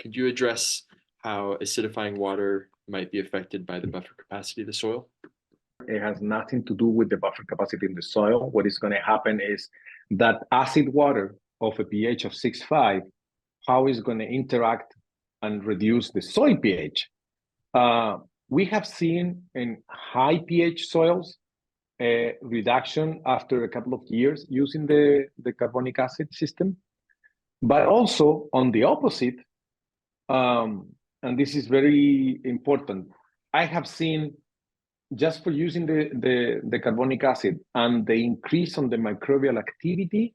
Could you address how acidifying water might be affected by the buffer capacity of the soil? It has nothing to do with the buffer capacity in the soil. What is going to happen is that acid water of a pH of 6.5, how is going to interact and reduce the soil pH. We have seen in high pH soils a reduction after a couple of years using the carbonic acid system, but also on the opposite, and this is very important, I have seen just for using the carbonic acid and the increase on the microbial activity,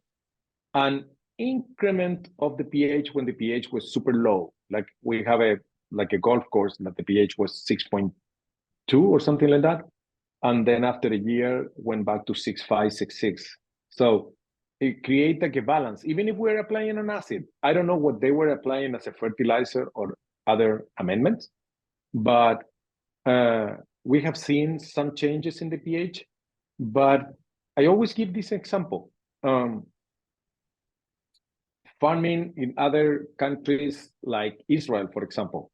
an increment of the pH when the pH was super low. Like we have a golf course that the pH was 6.2 or something like that. And then after a year, went back to 6.5, 6.6. So it created like a balance. Even if we're applying an acid, I don't know what they were applying as a fertilizer or other amendments, but we have seen some changes in the pH. But I always give this example. Farming in other countries like Israel, for example,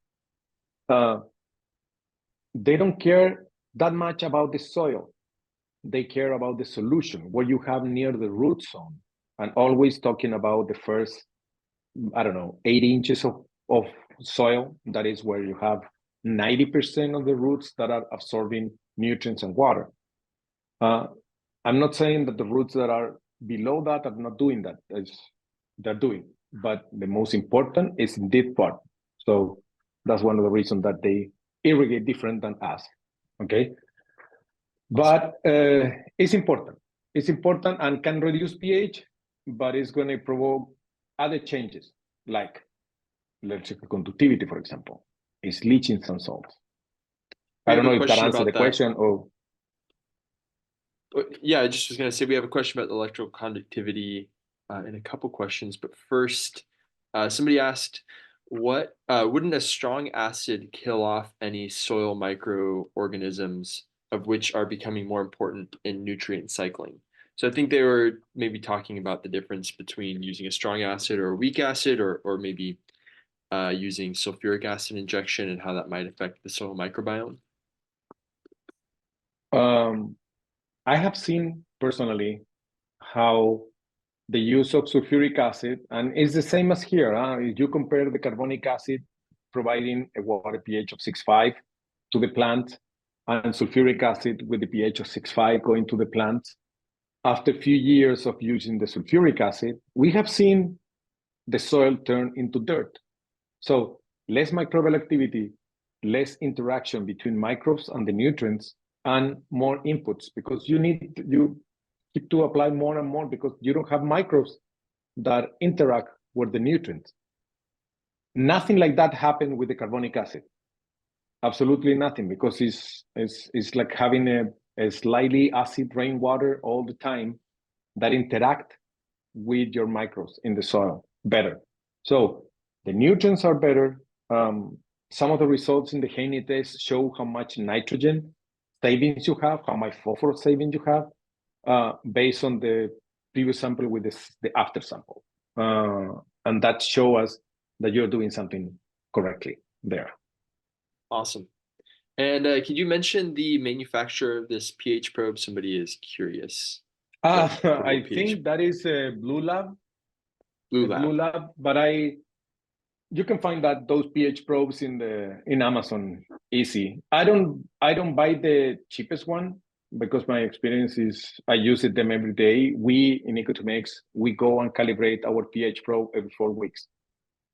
they don't care that much about the soil. They care about the solution, what you have near the root zone, and always talking about the first, 8 inches of soil. That is where you have 90% of the roots that are absorbing nutrients and water. I'm not saying that the roots that are below that are not doing that. They're doing, but the most important is in this part. So that's one of the reasons that they irrigate different than us, okay? But it's important. It's important and can reduce pH, but it's going to provoke other changes, like electrical conductivity, for example. It's leaching some salts. I don't know if that answered the question or... Yeah, I just was going to say we have a question about the electrical conductivity and a couple questions, but first, somebody asked, wouldn't a strong acid kill off any soil microorganisms of which are becoming more important in nutrient cycling? So I think they were maybe talking about the difference between using a strong acid or a weak acid, or maybe using sulfuric acid injection and how that might affect the soil microbiome. I have seen personally how the use of sulfuric acid, and it's the same as here. If you compare the carbonic acid providing a water pH of 6.5 to the plant, and sulfuric acid with the pH of 6.5 going to the plant, after a few years of using the sulfuric acid, we have seen the soil turn into dirt. So less microbial activity, less interaction between microbes and the nutrients, and more inputs, because you keep to apply more and more because you don't have microbes that interact with the nutrients. Nothing like that happened with the carbonic acid. Absolutely nothing, because it's like having a slightly acid rainwater all the time that interact with your microbes in the soil better. So the nutrients are better. Some of the results in the Haney test show how much nitrogen savings you have, how much phosphorus savings you have, based on the previous sample with the after sample. And that shows us that you're doing something correctly there. Awesome. And could you mention the manufacturer of this pH probe? Somebody is curious. I think that is Blue Lab. Blue Lab, but you can find those pH probes in Amazon easy. I don't buy the cheapest one because my experience is I use them every day. We in Ecotomix, we go and calibrate our pH probe every 4 weeks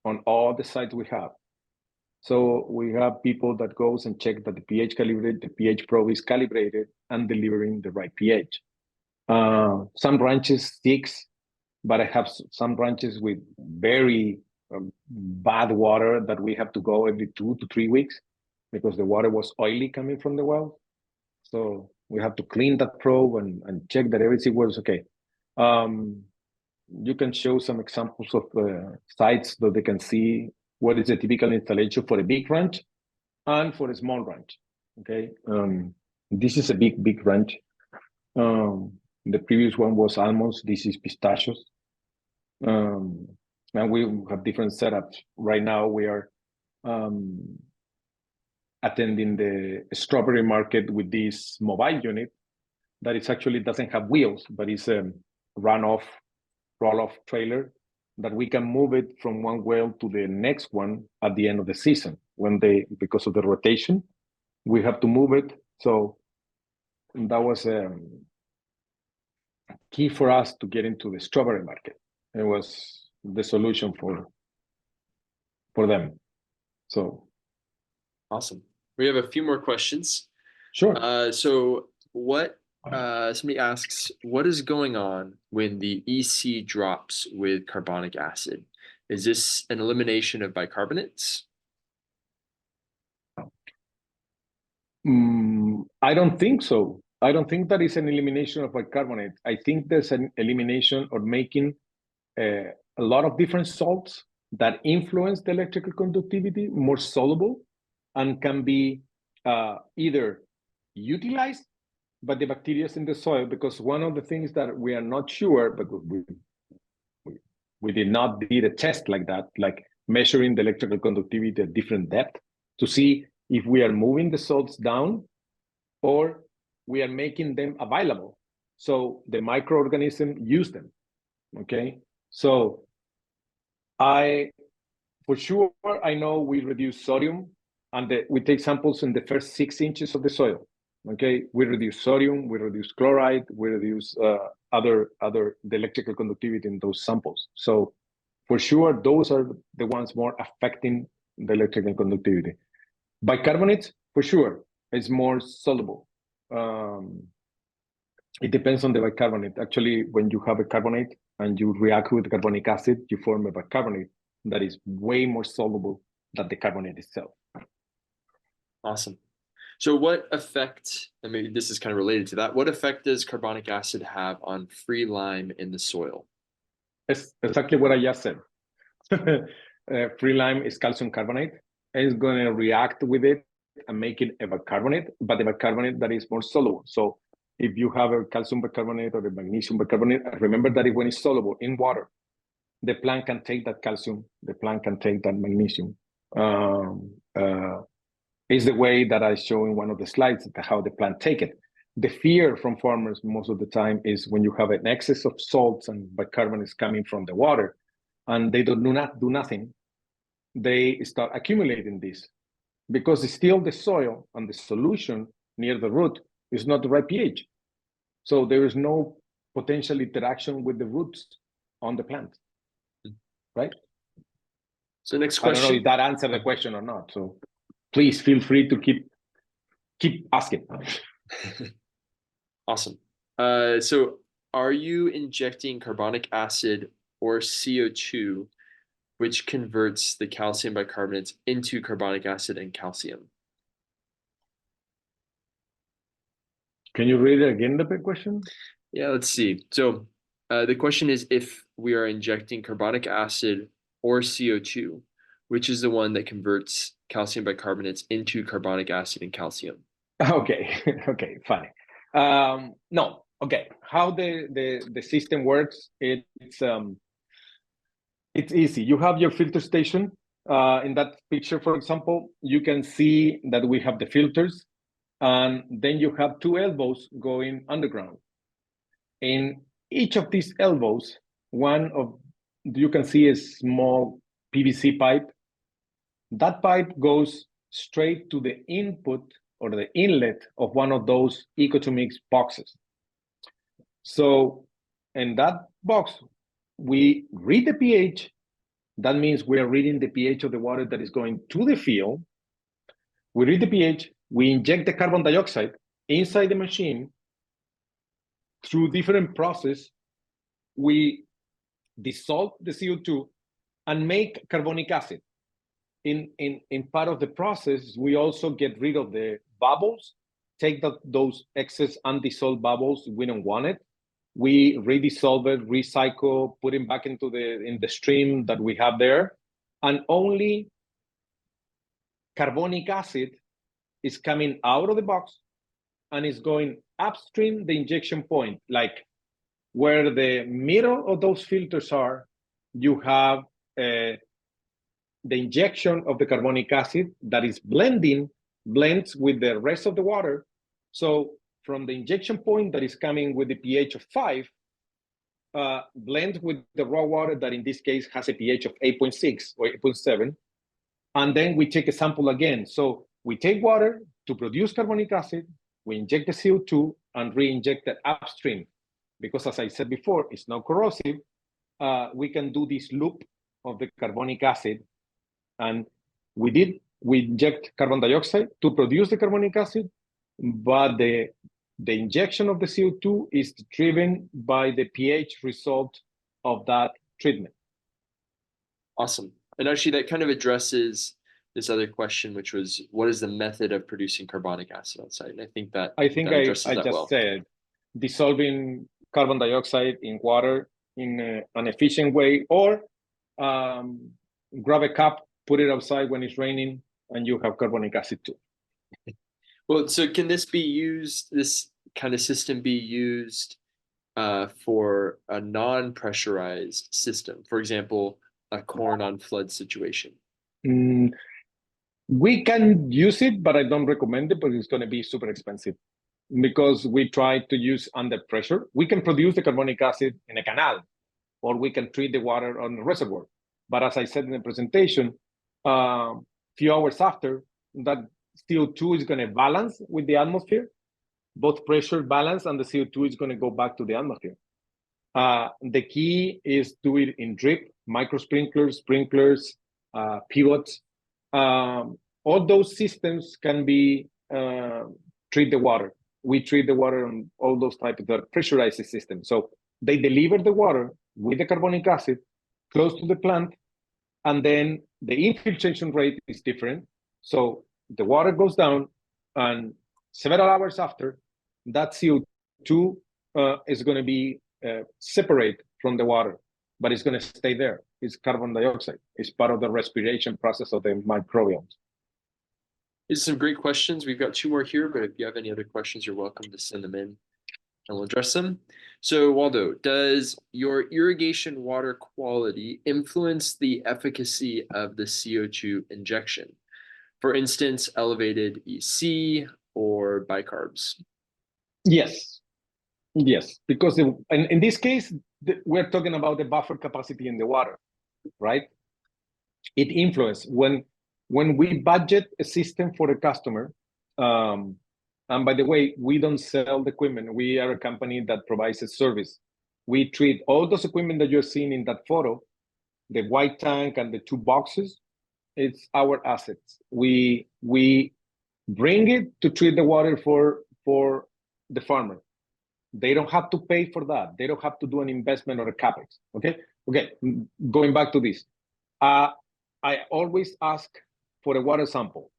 on all the sites we have. So we have people that goes and check that the pH probe is calibrated and delivering the right pH. Some ranches 6, but I have some ranches with very bad water that we have to go every 2 to 3 weeks because the water was oily coming from the well. So we have to clean that probe and check that everything was okay. You can show some examples of sites that they can see what is the typical installation for a big ranch and for a small ranch. Okay, this is a big ranch. The previous one was almonds. This is pistachios. And we have different setups. Right now, we are attending the strawberry market with this mobile unit that is actually doesn't have wheels, but it's a roll-off trailer that we can move it from one well to the next one at the end of the season. Because of the rotation, we have to move it. So that was key for us to get into the strawberry market. It was the solution for them. So awesome. We have a few more questions. Sure. So what somebody asks, what is going on when the EC drops with carbonic acid? Is this an elimination of bicarbonates? I don't think so. I don't think that is an elimination of bicarbonate. I think there's an elimination or making a lot of different salts that influence the electrical conductivity more soluble and can be either utilized by the bacteria in the soil, because one of the things that we are not sure, but we did not did a test like that, like measuring the electrical conductivity at different depth to see if we are moving the salts down or we are making them available so the microorganism use them. Okay, so for sure I know we reduce sodium and we take samples in the first 6 inches of the soil. Okay, we reduce sodium, we reduce chloride, we reduce the electrical conductivity in those samples. So for sure, those are the ones more affecting the electrical conductivity. Bicarbonate, for sure, is more soluble. It depends on the bicarbonate. Actually, when you have a carbonate and you react with carbonic acid, you form a bicarbonate that is way more soluble than the carbonate itself. Awesome. So what effect, and maybe this is kind of related to that, what effect does carbonic acid have on free lime in the soil? It's exactly what I just said. Free lime is calcium carbonate. It's going to react with it and make it a bicarbonate, but the bicarbonate that is more soluble. So if you have a calcium bicarbonate or a magnesium bicarbonate, remember that when it's soluble in water, the plant can take that calcium, the plant can take that magnesium. Is the way that I show in one of the slides how the plant take it. The fear from farmers most of the time is when you have an excess of salts and bicarbonates coming from the water and they do not do nothing, they start accumulating this because it's still the soil and the solution near the root is not the right pH. So there is no potential interaction with the roots on the plant, right? So next question. I don't know if that answered the question or not. So please feel free to keep asking. Awesome. So are you injecting carbonic acid or CO2, which converts the calcium bicarbonates into carbonic acid and calcium? Can you read it again, the big question? Yeah, let's see. So the question is if we are injecting carbonic acid or CO2, which is the one that converts calcium bicarbonates into carbonic acid and calcium? Okay, okay, fine. No, okay. How the system works, it's easy. You have your filter station. In that picture, for example, you can see that we have the filters, and then you have 2 elbows going underground. In each of these elbows, you can see a small PVC pipe. That pipe goes straight to the input or the inlet of one of those Eco2Mix boxes. So in that box, we read the pH. That means we are reading the pH of the water that is going to the field. We read the pH, we inject the carbon dioxide inside the machine. Through different process, we dissolve the CO2 and make carbonic acid. In part of the process, we also get rid of the bubbles, take those excess undissolved bubbles. We don't want it. We redissolve it, recycle, put it back in the stream that we have there, and only carbonic acid is coming out of the box and is going upstream the injection point, like where the middle of those filters are. You have the injection of the carbonic acid that is blends with the rest of the water. So from the injection point that is coming with the pH of 5, blends with the raw water that in this case has a pH of 8.6 or 8.7. And then we take a sample again. So we take water to produce carbonic acid, we inject the CO2 and re-inject it upstream. Because as I said before, it's not corrosive. We can do this loop of the carbonic acid. And we inject carbon dioxide to produce the carbonic acid, but the injection of the CO2 is driven by the pH result of that treatment. Awesome. And actually, that kind of addresses this other question, which was, what is the method of producing carbonic acid on site? And I think that I just well. said dissolving carbon dioxide in water in an efficient way, or grab a cup, put it outside when it's raining, and you have carbonic acid too. Well, so can this kind of system be used for a non-pressurized system? For example, a corn on flood situation? We can use it, but I don't recommend it, but it's going to be super expensive because we try to use under pressure. We can produce the carbonic acid in a canal, or we can treat the water on the reservoir. But as I said in the presentation, few hours after, that CO2 is going to balance with the atmosphere, both pressure balance, and the CO2 is going to go back to the atmosphere. The key is do it in drip, micro sprinklers, pivots. All those systems can be treat the water. We treat the water on all those types of pressurized systems. So they deliver the water with the carbonic acid close to the plant, and then the infiltration rate is different. So the water goes down, and several hours after, that CO2 is going to be separate from the water, but it's going to stay there. It's carbon dioxide. It's part of the respiration process of the microbes. These are some great questions. We've got 2 more here, but if you have any other questions, you're welcome to send them in and we'll address them. So Waldo, does your irrigation water quality influence the efficacy of the CO2 injection? For instance, elevated EC or bicarbs? Yes, because in this case, we're talking about the buffer capacity in the water, right? It influences when we budget a system for a customer. And by the way, we don't sell the equipment. We are a company that provides a service. We treat all those equipment that you're seeing in that photo, the white tank and the 2 boxes, it's our assets. We bring it to treat the water for the farmer. They don't have to pay for that. They don't have to do an investment or a capex. Okay. Going back to this, I always ask for a water sample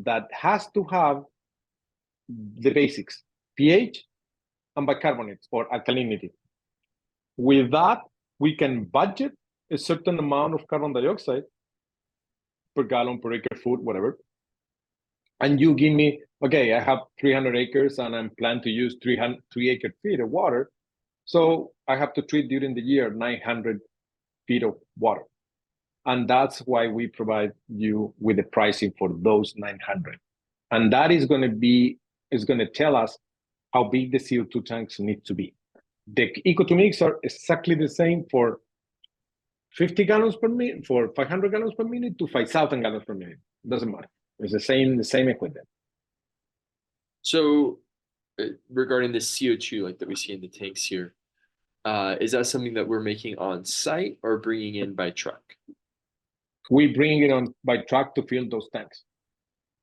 that has to have the basics: pH and bicarbonates or alkalinity. With that, we can budget a certain amount of carbon dioxide per gallon, per acre foot, whatever. And you give me, okay, I have 300 acres and I'm planning to use 3 acre feet of water. So I have to treat during the year 900 feet of water. And that's why we provide you with the pricing for those 900. And that is going to tell us how big the CO2 tanks need to be. The eco-to-mix are exactly the same for 50 gallons per minute, for 500 gallons per minute to 5,000 gallons per minute. Doesn't matter. It's the same equipment. So regarding the CO2 like that we see in the tanks here, is that something that we're making on site or bringing in by truck? We bring it on by truck to fill those tanks.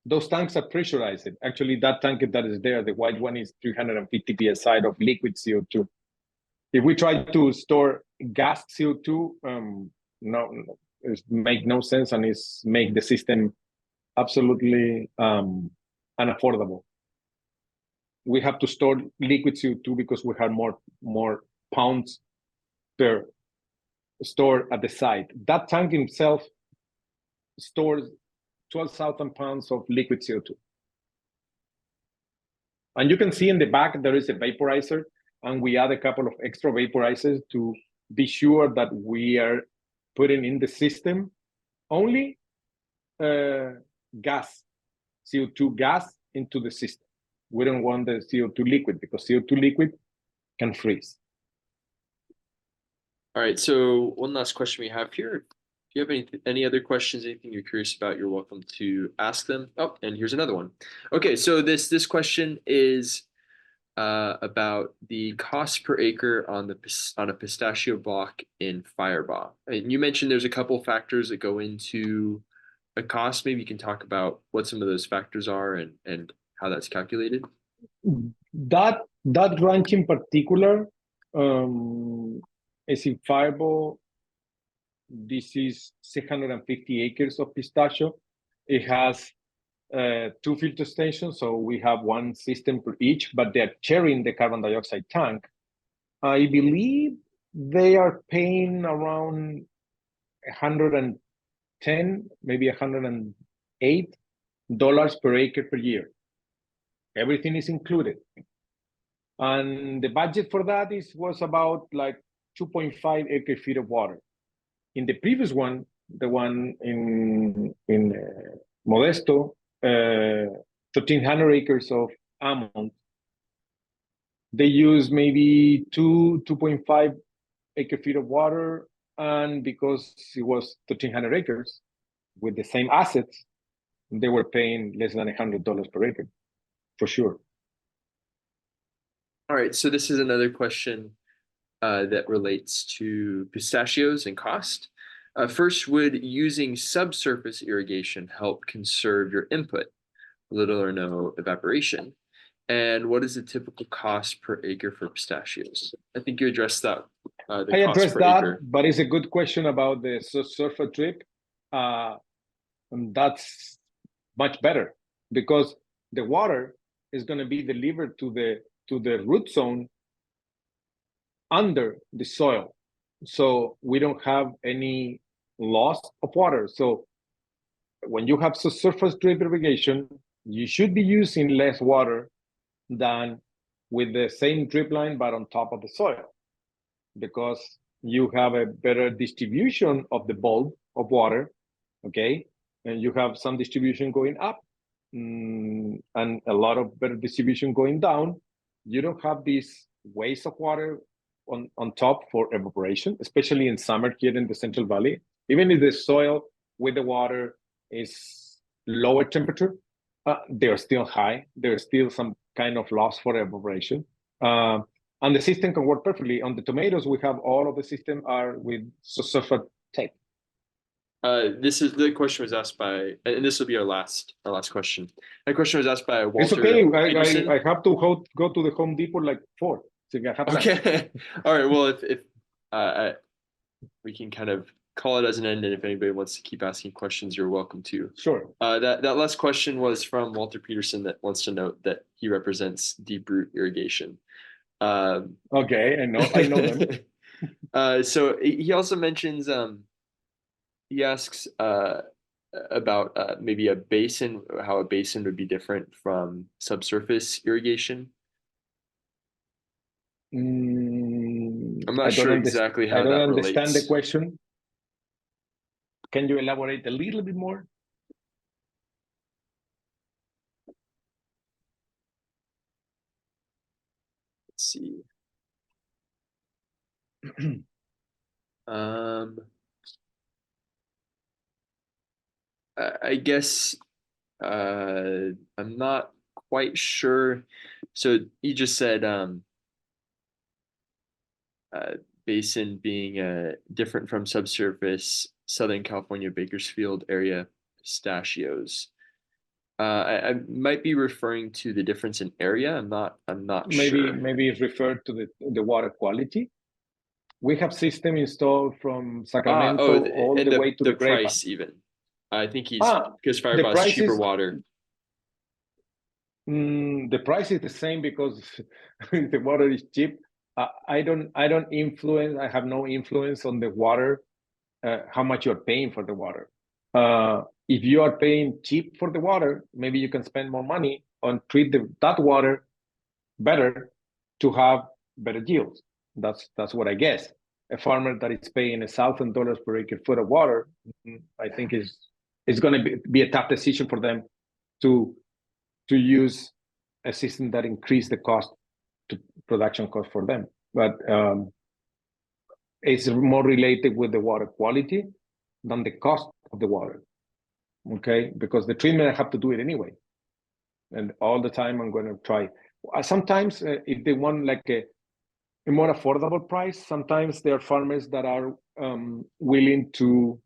Those tanks are pressurized. Actually, that tank that is there, the white one, is 350 psi of liquid CO2. If we try to store gas CO2, no, it make no sense, and it's make the system absolutely unaffordable. We have to store liquid CO2 because we have more pounds per store at the site. That tank itself stores 12,000 pounds of liquid CO2. And you can see in the back, there is a vaporizer, and we add a couple of extra vaporizers to be sure that we are putting in the system only gas, CO2 gas into the system. We don't want the CO2 liquid because CO2 liquid can freeze. All right, so one last question we have here. If you have any other questions, anything you're curious about, you're welcome to ask them. Oh, and here's another one. Okay, so this question is about the cost per acre on a pistachio block in Firebaugh. And you mentioned there's a couple factors that go into a cost. Maybe you can talk about what some of those factors are and how that's calculated. That ranch in particular is in Firebaugh. This is 650 acres of pistachio. It has 2 filter stations, so we have one system per each, but they're sharing the carbon dioxide tank. I believe they are paying around 110, maybe $108 per acre per year. Everything is included. And the budget for that was about like 2.5 acre feet of water. In the previous one, the one in Modesto, 1,300 acres of almonds, they use maybe 2.5 acre feet of water. And because it was 1,300 acres with the same assets, they were paying less than $100 per acre, for sure. All right, so this is another question that relates to pistachios and cost. First, would using subsurface irrigation help conserve your input, little or no evaporation? And what is the typical cost per acre for pistachios? I think you addressed that. I addressed that, acre. But it's a good question about the subsurface drip. And that's much better because the water is going to be delivered to the root zone under the soil. So we don't have any loss of water. So when you have subsurface drip irrigation, you should be using less water than with the same drip line, but on top of the soil, because you have a better distribution of the bulk of water, okay? And you have some distribution going up and a lot of better distribution going down. You don't have this waste of water on top for evaporation, especially in summer here in the Central Valley. Even if the soil with the water is lower temperature, they're still high. There's still some kind of loss for evaporation. And the system can work perfectly. On the tomatoes, we have all of the system are with subsurface tape. The question was asked by, and this will be our last question. That question was asked by Walter. It's okay. I have to go to the Home Depot like 4. So I have okay. All right. Well, if we can kind of call it as an end, and if anybody wants to keep asking questions, you're welcome to. Sure. That last question was from Walter Peterson that wants to note that he represents Deep Root Irrigation. Okay, I know them. So he also mentions he asks about maybe a basin, how a basin would be different from subsurface irrigation. I'm not sure exactly how that relates. I don't understand the question. Can you elaborate a little bit more? Let's see. I guess I'm not quite sure. So you just said basin being different from subsurface, Southern California, Bakersfield area pistachios. I might be referring to the difference in area. I'm not sure. Maybe it's referred to the water quality. We have system installed from Sacramento all the way to the price even. I think he's because Firebaugh is cheaper water. The price is the same because the water is cheap. I don't influence. I have no influence on the water. How much you're paying for the water. If you are paying cheap for the water, maybe you can spend more money on treat that water better to have better yields. That's what I guess. a farmer that is paying $1,000 per acre foot of water, I think it's going to be a tough decision for them to use a system that increase the cost to production cost for them. But it's more related with the water quality than the cost of the water. Okay, because the treatment I have to do it anyway, and all the time I'm going to try. Sometimes if they want like a more affordable price, sometimes there are farmers that are willing to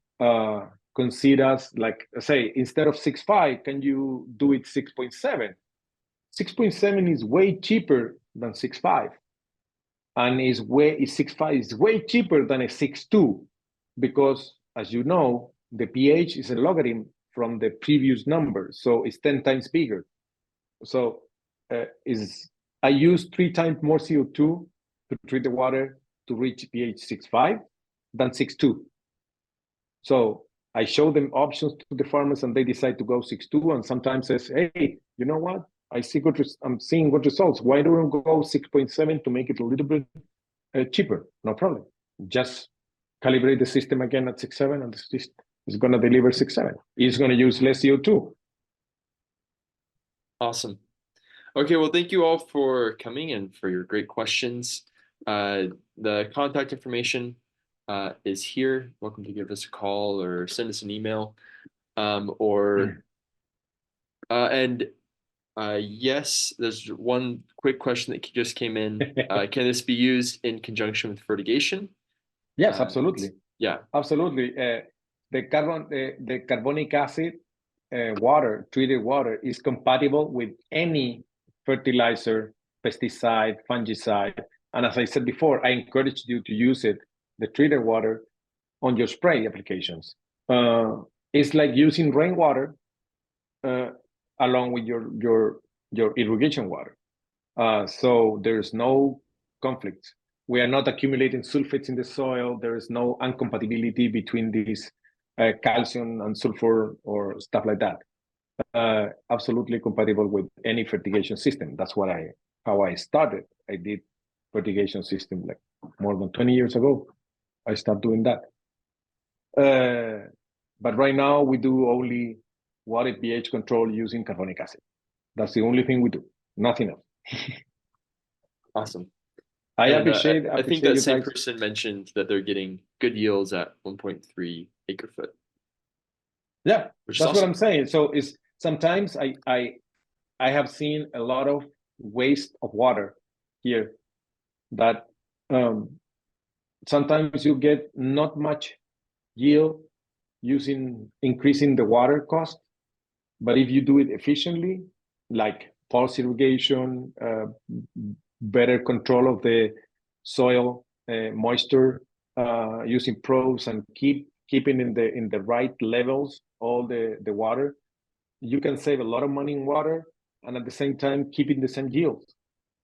consider, like, say, instead of 6.5, can you do it 6.7? 6.7 is way cheaper than 6.5, and 6.5 is way cheaper than a 6.2, because, as you know, the pH is a logarithm from the previous number, so it's 10 times bigger. So I use 3 times more CO2 to treat the water to reach pH 6.5 than 6.2. So I show them options to the farmers, and they decide to go 6.2, and sometimes says, hey, you know what? I'm seeing good results. Why don't we go 6.7 to make it a little bit cheaper? No problem. Just calibrate the system again at 6.7, and the system is going to deliver 6.7. It's going to use less CO2. Awesome. Okay, well, thank you all for coming and for your great questions. The contact information is here. Welcome to give us a call or send us an email. Yes, there's one quick question that just came in. Can this be used in conjunction with fertigation? Yes, absolutely. Yeah, absolutely. The carbonic acid treated water is compatible with any fertilizer, pesticide, fungicide. And as I said before, I encourage you to use the treated water, on your spray applications. It's like using rainwater along with your irrigation water. So there's no conflict. We are not accumulating sulfates in the soil. There is no incompatibility between these calcium and sulfur or stuff like that. Absolutely compatible with any fertigation system. That's how I started. I did fertigation system like more than 20 years ago. I started doing that. But right now we do only water pH control using carbonic acid. That's the only thing we do, nothing else. Awesome. I appreciate I think that same guys. person mentioned that they're getting good yields at 1.3 acre foot. Yeah, that's awesome. What I'm saying. So it's sometimes I have seen a lot of waste of water here that sometimes you get not much yield increasing the water cost, but if you do it efficiently, like pulse irrigation, better control of the soil moisture, using probes, and keeping in the right levels all the water, you can save a lot of money in water, and at the same time keeping the same yield.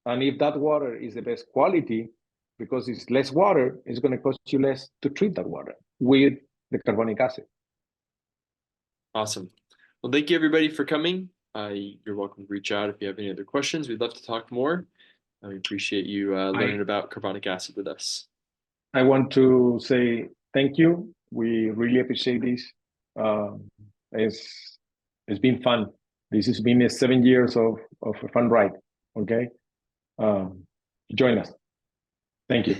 And if that water is the best quality, because it's less water, it's going to cost you less to treat that water with the carbonic acid. Awesome. Well, thank you everybody for coming. You're welcome to reach out if you have any other questions. We'd love to talk more. We appreciate you learning about carbonic acid with us. I want to say thank you. We really appreciate this. It's been fun. This has been 7 years of a fun ride. Okay, join us. Thank you.